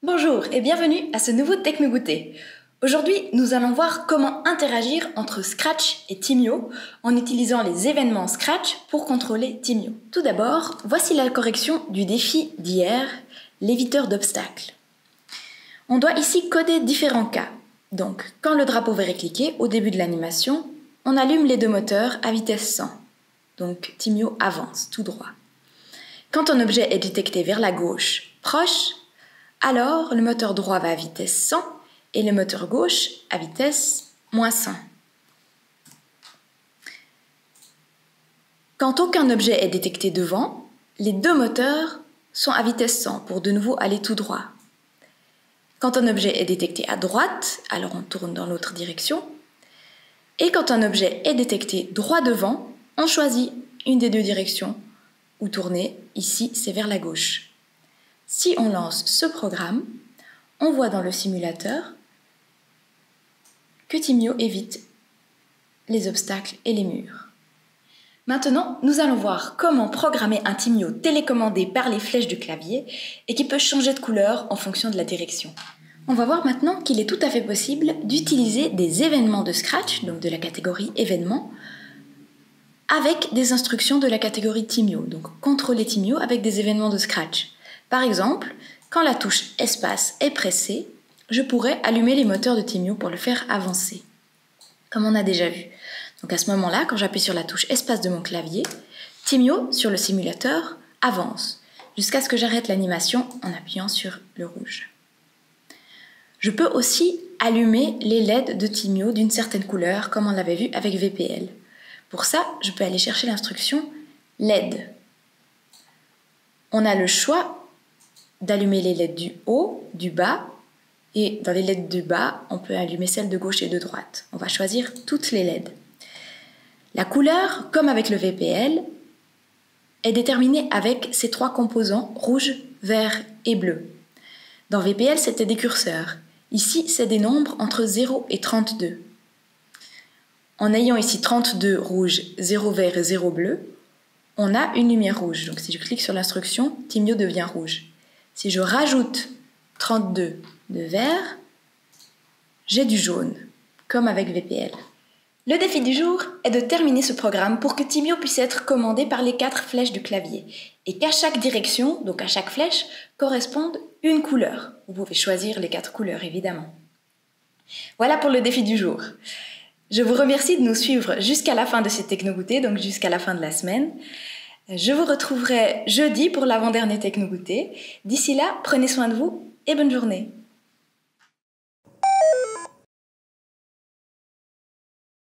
Bonjour et bienvenue à ce nouveau Technogoûter. Aujourd'hui, nous allons voir comment interagir entre Scratch et Timio en utilisant les événements Scratch pour contrôler Timio. Tout d'abord, voici la correction du défi d'hier, l'éviteur d'obstacles. On doit ici coder différents cas. Donc, quand le drapeau vert est cliqué, au début de l'animation, on allume les deux moteurs à vitesse 100. Donc, Timio avance tout droit. Quand un objet est détecté vers la gauche, proche, alors le moteur droit va à vitesse 100 et le moteur gauche à vitesse moins 100. Quand aucun objet est détecté devant, les deux moteurs sont à vitesse 100 pour de nouveau aller tout droit. Quand un objet est détecté à droite, alors on tourne dans l'autre direction. Et quand un objet est détecté droit devant, on choisit une des deux directions ou tourner. Ici, c'est vers la gauche. Si on lance ce programme, on voit dans le simulateur que Timio évite les obstacles et les murs. Maintenant, nous allons voir comment programmer un Timio télécommandé par les flèches du clavier et qui peut changer de couleur en fonction de la direction. On va voir maintenant qu'il est tout à fait possible d'utiliser des événements de Scratch, donc de la catégorie événements, avec des instructions de la catégorie Timio, donc contrôler Timio avec des événements de Scratch. Par exemple, quand la touche espace est pressée, je pourrais allumer les moteurs de Timio pour le faire avancer, comme on a déjà vu. Donc à ce moment-là, quand j'appuie sur la touche espace de mon clavier, Timio, sur le simulateur, avance, jusqu'à ce que j'arrête l'animation en appuyant sur le rouge. Je peux aussi allumer les LED de Timio d'une certaine couleur, comme on l'avait vu avec VPL. Pour ça, je peux aller chercher l'instruction LED. On a le choix d'allumer les LED du haut, du bas, et dans les LED du bas, on peut allumer celles de gauche et de droite. On va choisir toutes les LED. La couleur, comme avec le VPL, est déterminée avec ces trois composants, rouge, vert et bleu. Dans VPL, c'était des curseurs. Ici, c'est des nombres entre 0 et 32. En ayant ici 32 rouge, 0 vert et 0 bleu, on a une lumière rouge. Donc si je clique sur l'instruction, Timio devient rouge. Si je rajoute 32 de vert, j'ai du jaune, comme avec VPL. Le défi du jour est de terminer ce programme pour que Timio puisse être commandé par les 4 flèches du clavier et qu'à chaque direction, donc à chaque flèche, corresponde une couleur. Vous pouvez choisir les 4 couleurs, évidemment. Voilà pour le défi du jour. Je vous remercie de nous suivre jusqu'à la fin de ces Technogoûter, donc jusqu'à la fin de la semaine. Je vous retrouverai jeudi pour l'avant-dernier Technogoûter. D'ici là, prenez soin de vous et bonne journée.